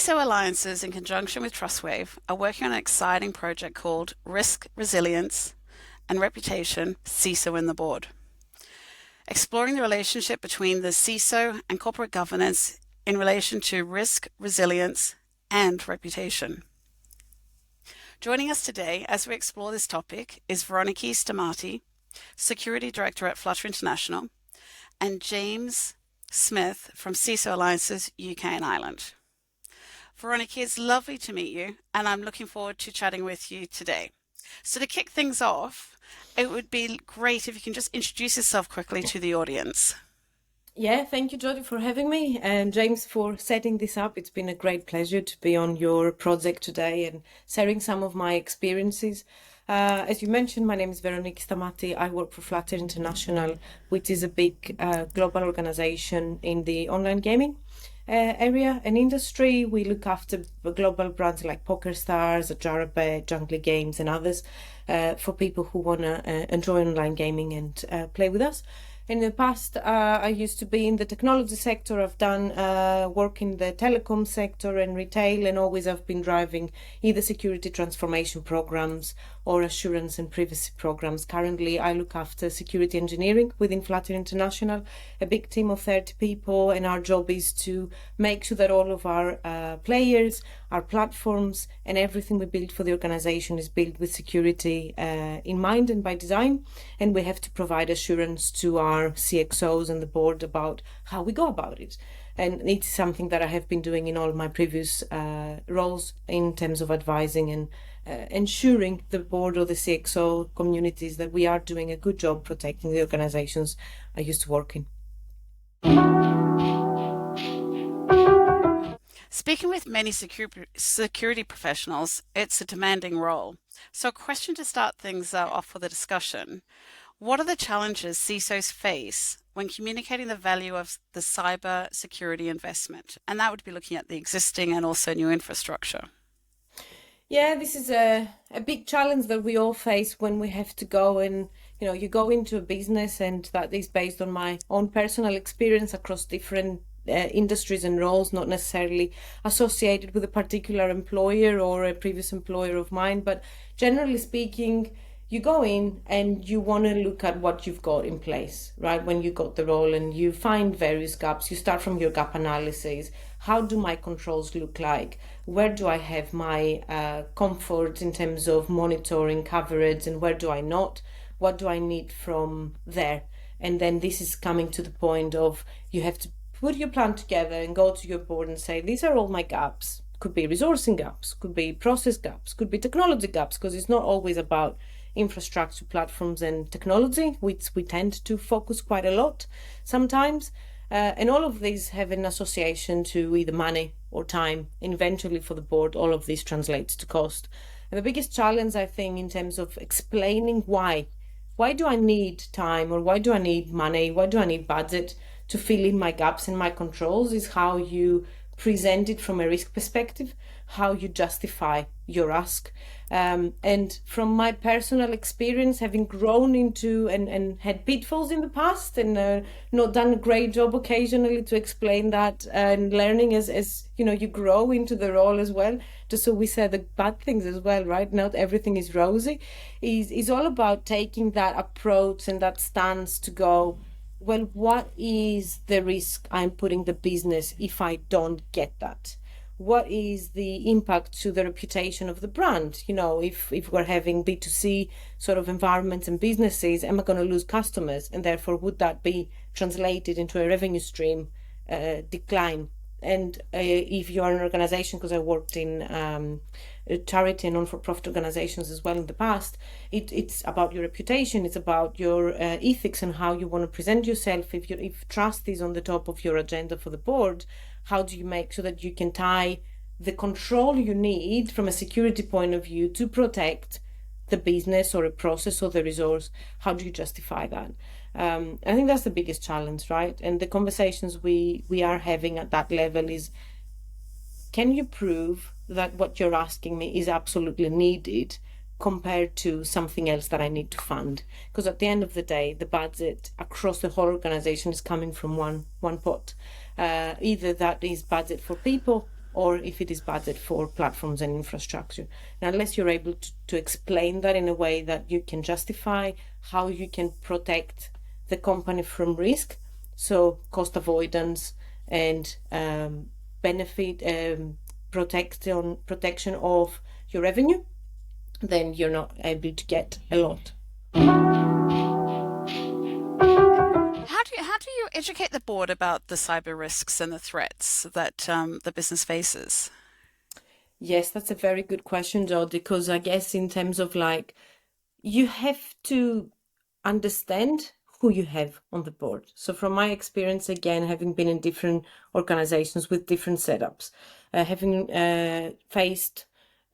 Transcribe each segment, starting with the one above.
CISO Alliances, in conjunction with Trustwave, are working on an exciting project called Risk, Resilience and Reputation, CISO in the Board, exploring the relationship between the CISO and corporate governance in relation to risk, resilience, and reputation. Joining us today as we explore this topic is Veroniki Stamati, Security Director at Flutter International, and James Smith from CISO Alliances, UK and Ireland. Veroniki, it's lovely to meet you, and I'm looking forward to chatting with you today. So to kick things off, it would be great if you can just introduce yourself quickly to the audience. Yeah, thank you, Jodie, for having me, and James for setting this up. It's been a great pleasure to be on your project today and sharing some of my experiences. As you mentioned, my name is Veroniki Stamati. I work for Flutter International, which is a big global organization in the online gaming area and industry. We look after global brands like PokerStars, Jarabet, Jungly Games, and others for people who want to enjoy online gaming and play with us. In the past, I used to be in the technology sector. I've done work in the telecom sector and retail, and always I've been driving either security transformation programs or assurance and privacy programs. Currently, I look after security engineering within Flutter International, a big team of 30 people, and our job is to make sure that all of our players, our platforms, and everything we build for the organization is built with security in mind and by design. And we have to provide assurance to our CXOs and the board about how we go about it. And it's something that I have been doing in all my previous roles in terms of advising and ensuring the board or the CXO communities that we are doing a good job protecting the organizations I used to work in. Speaking with many security professionals, it's a demanding role. So a question to start things off for the discussion. What are the challenges CISOs face when communicating the value of the cyber security investment? And that would be looking at the existing and also new infrastructure. Yeah, this is a big challenge that we all face when we have to go and, you go into a business, and that is based on my own personal experience across different industries and roles, not necessarily associated with a particular employer or a previous employer of mine, but generally speaking, you go in and you want to look at what you've got in place, right? When you got the role and you find various gaps, you start from your gap analysis. How do my controls look like? Where do I have my comfort in terms of monitoring coverage, and where do I not? What do I need from there? And then this is coming to the point of you have to put your plan together and go to your board and say, these are all my gaps. Could be resourcing gaps, could be process gaps, could be technology gaps, because it's not always about infrastructure, platforms, and technology, which we tend to focus quite a lot sometimes. And all of these have an association to either money or time. And eventually for the board, all of this translates to cost. And the biggest challenge, I think, in terms of explaining why do I need time, or why do I need money, why do I need budget to fill in my gaps and my controls, is how you present it from a risk perspective, how you justify your ask. And from my personal experience, having grown into and had pitfalls in the past, and not done a great job occasionally to explain that, and learning as you grow into the role as well, just so we say the bad things as well, right? Not everything is rosy. Is all about taking that approach and that stance to go, well, what is the risk I'm putting the business if I don't get that? What is the impact to the reputation of the brand? If we're having B2C sort of environments and businesses, am I going to lose customers? And therefore, would that be translated into a revenue stream decline? And if you are an organization, because I worked in charity and non-for-profit organizations as well in the past, it's about your reputation, it's about your ethics and how you want to present yourself. If trust is on the top of your agenda for the board, how do you make sure that you can tie the control you need from a security point of view to protect the business or a process or the resource? How do you justify that? I think that's the biggest challenge, right? And the conversations we are having at that level is, can you prove that what you're asking me is absolutely needed compared to something else that I need to fund? Because at the end of the day, the budget across the whole organization is coming from one pot. Either that is budget for people or if it is budget for platforms and infrastructure. And unless you're able to explain that in a way that you can justify how you can protect the company from risk, so cost avoidance and benefit protection of your revenue, then you're not able to get a lot. How do you educate the board about the cyber risks and the threats that the business faces? Yes, that's a very good question, Jodie, because I guess in terms of like, you have to understand who you have on the board. So from my experience, again, having been in different organizations with different setups, having faced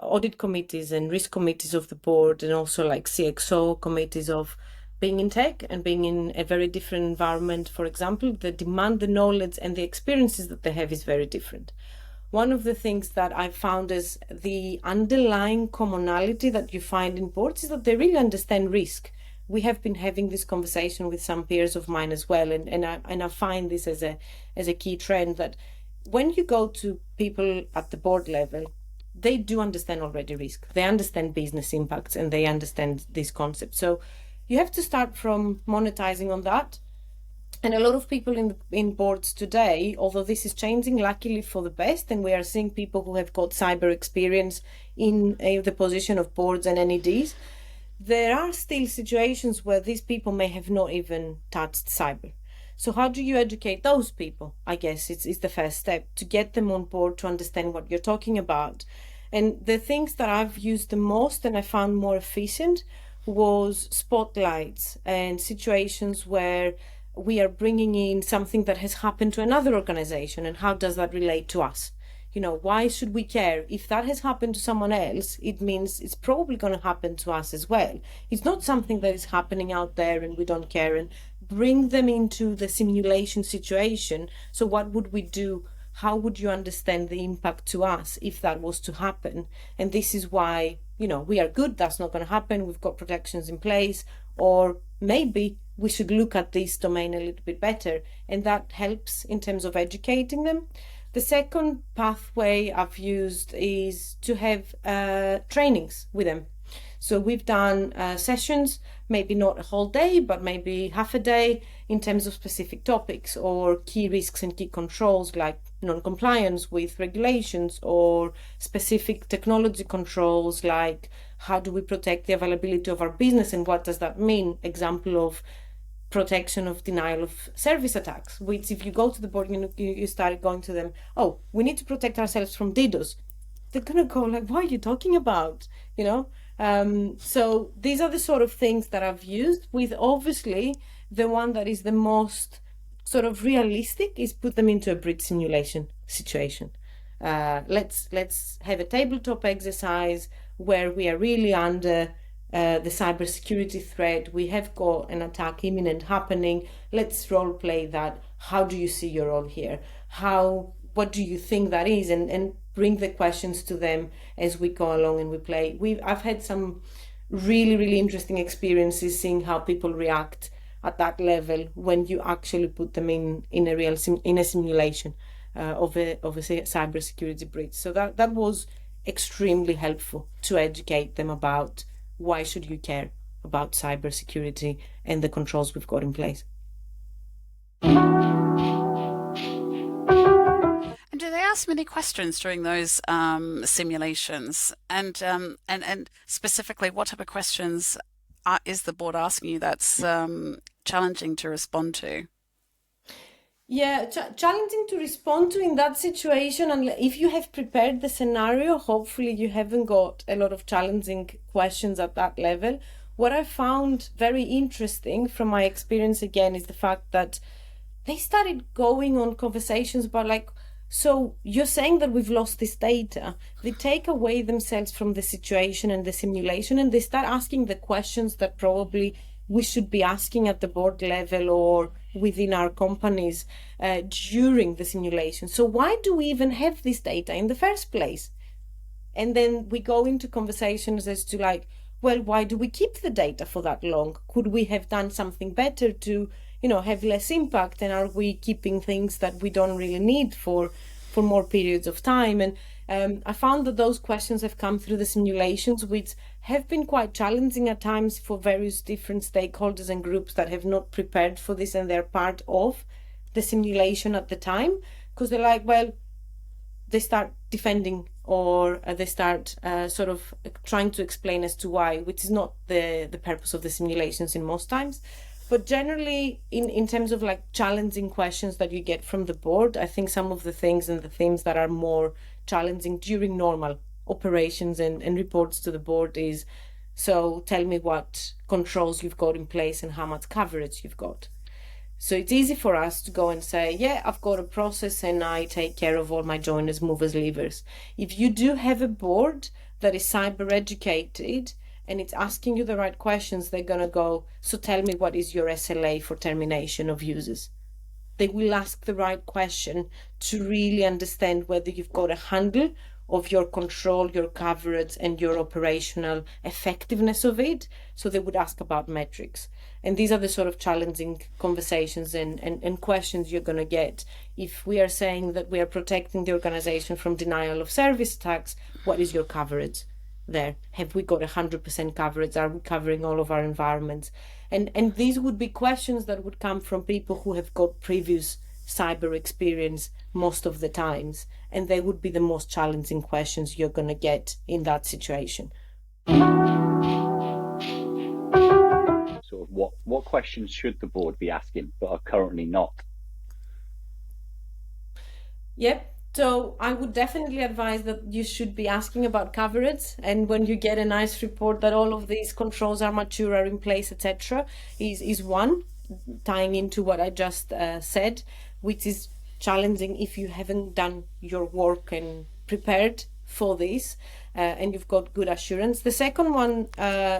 audit committees and risk committees of the board, and also like CXO committees of being in tech and being in a very different environment, for example, the demand, the knowledge and the experiences that they have is very different. One of the things that I found is the underlying commonality that you find in boards is that they really understand risk. We have been having this conversation with some peers of mine as well, and I find this as a key trend, that when you go to people at the board level, they do understand already risk. They understand business impacts and they understand this concept. So you have to start from monetizing on that. And a lot of people in boards today, although this is changing luckily for the best, and we are seeing people who have got cyber experience in the position of boards and NEDs, there are still situations where these people may have not even touched cyber. So how do you educate those people? I guess it's the first step to get them on board to understand what you're talking about. And the things that I've used the most and I found more efficient was spotlights and situations where we are bringing in something that has happened to another organization, and how does that relate to us? You know, why should we care? If that has happened to someone else, it means it's probably going to happen to us as well. It's not something that is happening out there and we don't care. And bring them into the simulation situation. So what would we do? How would you understand the impact to us if that was to happen? And this is why, you know, we are good. That's not going to happen. We've got protections in place. Or maybe we should look at this domain a little bit better. And that helps in terms of educating them. The second pathway I've used is to have trainings with them. So we've done sessions, maybe not a whole day, but maybe half a day, in terms of specific topics or key risks and key controls, like non-compliance with regulations, or specific technology controls, like how do we protect the availability of our business and what does that mean? Example of protection of denial of service attacks, which if you go to the board, you start going to them, oh, we need to protect ourselves from DDoS. They're going to go like, what are you talking about? You know? So these are the sort of things that I've used, with obviously the one that is the most sort of realistic is put them into a breach simulation situation. Let's have a tabletop exercise where we are really under the cybersecurity threat. We have got an attack imminent happening. Let's role play that. How do you see your role here? What do you think that is? And bring the questions to them as we go along and we play. I've had some really, really interesting experiences seeing how people react at that level when you actually put them in a simulation of a cybersecurity breach. So that was extremely helpful to educate them about why should you care about cybersecurity and the controls we've got in place. And do they ask many questions during those simulations? And specifically, what type of questions is the board asking you that's challenging to respond to? Yeah, challenging to respond to in that situation. And if you have prepared the scenario, hopefully you haven't got a lot of challenging questions at that level. What I found very interesting from my experience again is the fact that they started going on conversations about like, so you're saying that we've lost this data. They take away themselves from the situation and the simulation, and they start asking the questions that probably we should be asking at the board level or within our companies during the simulation. So why do we even have this data in the first place? And then we go into conversations as to like, well, why do we keep the data for that long? Could we have done something better to, have less impact? And are we keeping things that we don't really need for for more periods of time. And I found that those questions have come through the simulations, which have been quite challenging at times for various different stakeholders and groups that have not prepared for this and they're part of the simulation at the time, because they're like, well, they start defending or they start sort of trying to explain as to why, which is not the purpose of the simulations in most times. But generally, in terms of like challenging questions that you get from the board, I think some of the things and the themes that are more challenging during normal operations and reports to the board is, so tell me what controls you've got in place and how much coverage you've got. So it's easy for us to go and say, yeah, I've got a process and I take care of all my joiners, movers, levers. If you do have a board that is cyber educated and it's asking you the right questions, they're going to go, so tell me what is your SLA for termination of users. They will ask the right question to really understand whether you've got a handle of your control, your coverage, and your operational effectiveness of it. So they would ask about metrics. And these are the sort of challenging conversations and questions you're going to get. If we are saying that we are protecting the organization from denial of service attacks, what is your coverage there? Have we got 100% coverage? Are we covering all of our environments? And these would be questions that would come from people who have got previous cyber experience most of the times, and they would be the most challenging questions you're going to get in that situation. Sort of what questions should the board be asking but are currently not? Yep. So I would definitely advise that you should be asking about coverage, and when you get a nice report that all of these controls are mature, are in place, etc., is one, tying into what I just said, which is challenging if you haven't done your work and prepared for this, and you've got good assurance. The second one,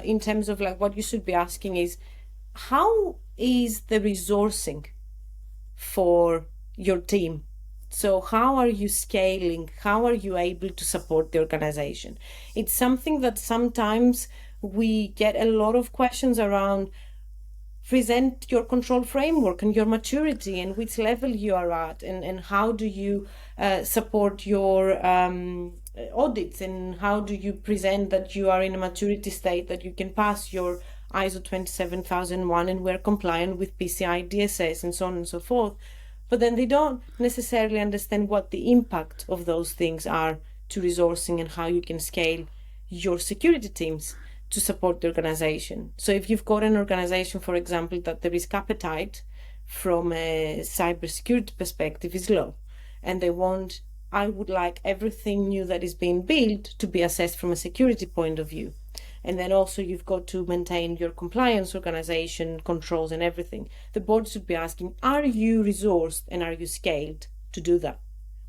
in terms of like what you should be asking is, how is the resourcing for your team? So how are you scaling? How are you able to support the organization? It's something that sometimes we get a lot of questions around. Present your control framework and your maturity and which level you are at, and how do you support your audits, and how do you present that you are in a maturity state that you can pass your ISO 27001 and we're compliant with PCI DSS and so on and so forth. But then they don't necessarily understand what the impact of those things are to resourcing and how you can scale your security teams to support the organization. So if you've got an organization, for example, that the risk appetite from a cybersecurity perspective is low, and they want, I would like everything new that is being built to be assessed from a security point of view. And then also you've got to maintain your compliance organization, controls and everything. The board should be asking, are you resourced and are you scaled to do that?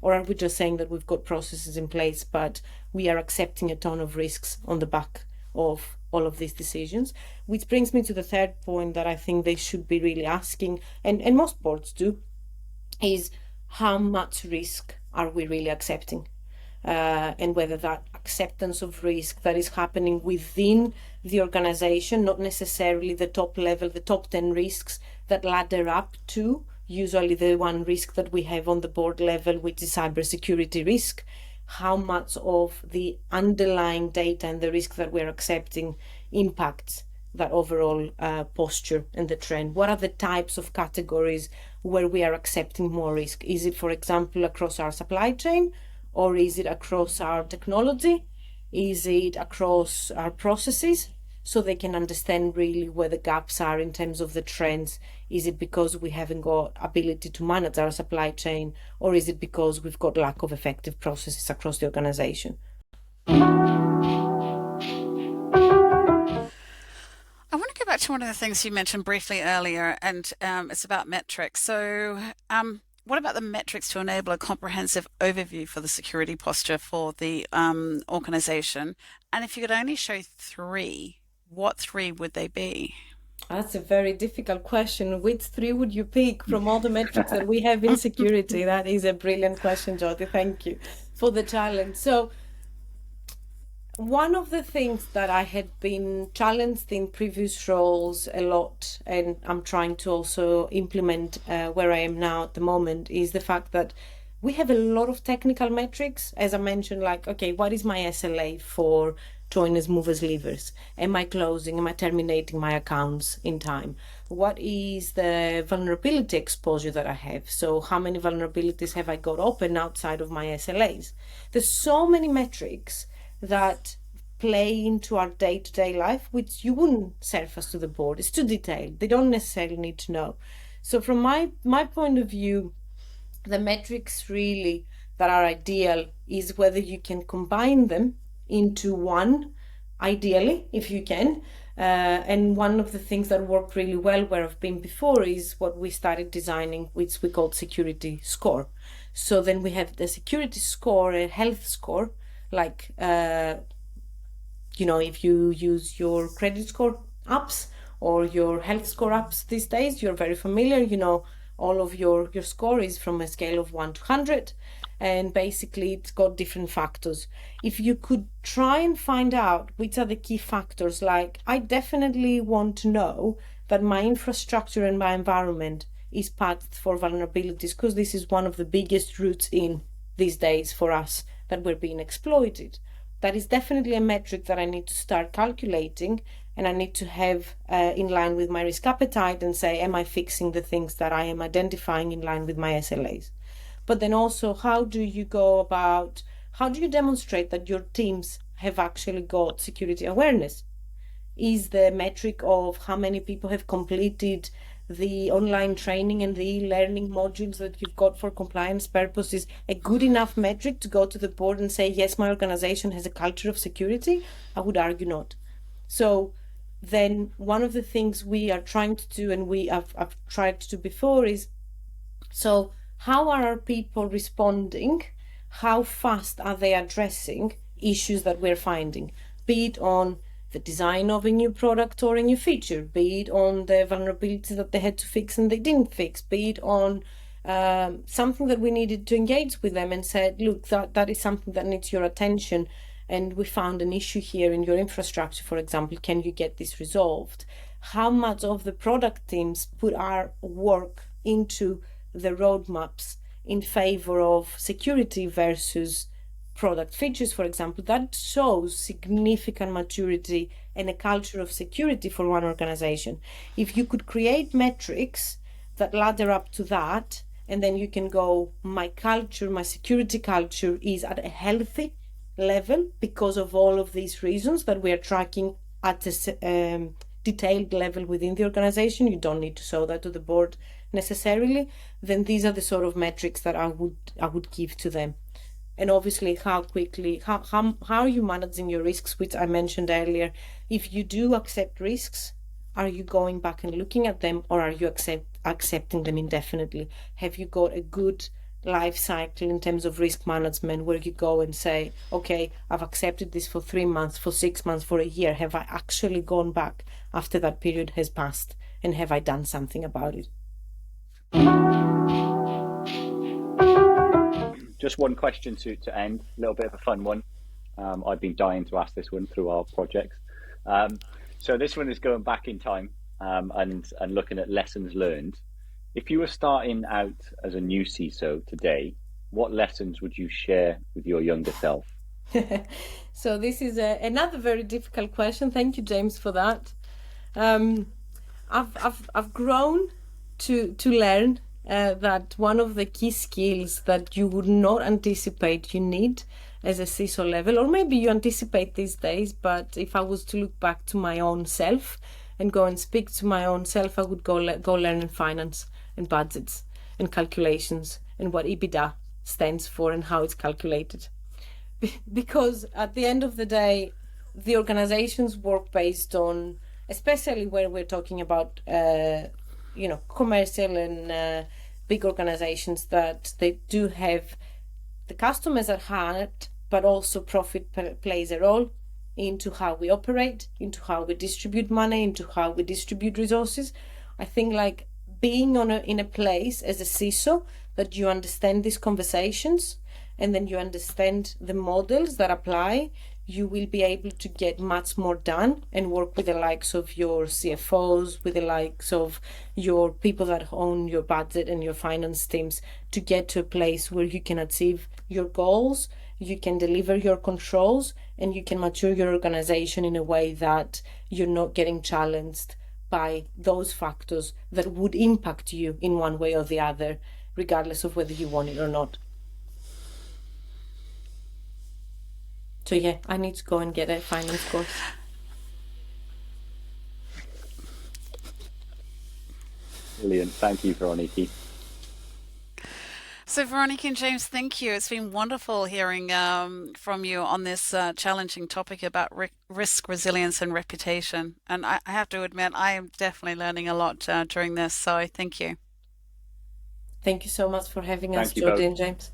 Or are we just saying that we've got processes in place, but we are accepting a ton of risks on the back of all of these decisions? Which brings me to the third point that I think they should be really asking, and most boards do, is how much risk are we really accepting? And whether that acceptance of risk that is happening within the organization, not necessarily the top level, the top 10 risks that ladder up to usually the one risk that we have on the board level, which is cybersecurity risk. How much of the underlying data and the risk that we're accepting impacts that overall posture and the trend? What are the types of categories where we are accepting more risk? Is it, for example, across our supply chain, or is it across our technology? Is it across our processes? So they can understand really where the gaps are in terms of the trends. Is it because we haven't got ability to manage our supply chain, or is it because we've got lack of effective processes across the organization? I want to go back to one of the things you mentioned briefly earlier, and it's about metrics. So what about the metrics to enable a comprehensive overview for the security posture for the organization? And if you could only show three, what three would they be? That's a very difficult question. Which three would you pick from all the metrics that we have in security? That is a brilliant question, Jodie. Thank you for the challenge. So one of the things that I had been challenged in previous roles a lot, and I'm trying to also implement where I am now at the moment, is the fact that We have a lot of technical metrics, as I mentioned, like, okay, what is my SLA for joiners, movers, leavers? Am I closing? Am I terminating my accounts in time? What is the vulnerability exposure that I have? So how many vulnerabilities have I got open outside of my SLAs? There's so many metrics that play into our day-to-day life, which you wouldn't surface to the board. It's too detailed. They don't necessarily need to know. So from my point of view, the metrics really that are ideal is whether you can combine them into one, ideally, if you can. And one of the things that worked really well where I've been before is what we started designing, which we called security score. So then we have the security score, a health score, like, if you use your credit score apps or your health score apps these days, you're very familiar, all of your score is from a scale of 1 to 100, and basically it's got different factors. If you could try and find out which are the key factors, like I definitely want to know that my infrastructure and my environment is patched for vulnerabilities, because this is one of the biggest roots in these days for us, that we're being exploited. That is definitely a metric that I need to start calculating, and I need to have in line with my risk appetite and say, am I fixing the things that I am identifying in line with my SLAs? But then also, how do you demonstrate that your teams have actually got security awareness? Is the metric of how many people have completed the online training and the e-learning modules that you've got for compliance purposes a good enough metric to go to the board and say, yes, my organization has a culture of security? I would argue not. So then one of the things we are trying to do, and I've tried to do before, is, so how are our people responding? How fast are they addressing issues that we're finding? Be it on the design of a new product or a new feature, be it on the vulnerability that they had to fix and they didn't fix, be it on something that we needed to engage with them and said, look, that is something that needs your attention, and we found an issue here in your infrastructure, for example, can you get this resolved? How much of the product teams put our work into the roadmaps in favor of security versus product features, for example? That shows significant maturity and a culture of security for one organization. If you could create metrics that ladder up to that, and then you can go, my culture, my security culture is at a healthy level because of all of these reasons that we are tracking at a detailed level within the organization. You don't need to show that to the board necessarily. Then these are the sort of metrics that I would give to them. And obviously, how are you managing your risks, which I mentioned earlier? If you do accept risks, are you going back and looking at them, or are you accepting them indefinitely? Have you got a good life cycle in terms of risk management where you go and say, okay, I've accepted this for 3 months, for 6 months, for a year. Have I actually gone back after that period has passed, and have I done something about it? Just one question to end, a little bit of a fun one. I've been dying to ask this one through our projects. So this one is going back in time and looking at lessons learned. If you were starting out as a new CISO today, what lessons would you share with your younger self? So this is another very difficult question. Thank you, James, for that. I've grown to learn that one of the key skills that you would not anticipate you need as a CISO level, or maybe you anticipate these days, but if I was to look back to my own self and go and speak to my own self, I would go learn in finance and budgets and calculations and what EBITDA stands for and how it's calculated. Because at the end of the day, the organizations work based on, especially where we're talking about commercial and big organizations, that they do have the customers at heart, but also profit plays a role into how we operate, into how we distribute money, into how we distribute resources. I think like being in a place as a CISO that you understand these conversations, and then you understand the models that apply, you will be able to get much more done and work with the likes of your CFOs, with the likes of your people that own your budget and your finance teams, to get to a place where you can achieve your goals, you can deliver your controls, and you can mature your organization in a way that you're not getting challenged by those factors that would impact you in one way or the other, regardless of whether you want it or not. So yeah, I need to go and get a finance course. Brilliant. Thank you, Veroniki. So, Veroniki and James, thank you. It's been wonderful hearing from you on this challenging topic about risk, resilience, and reputation. And I have to admit, I am definitely learning a lot during this. So, thank you. Thank you so much for having us, Thank you Jodie both. and James.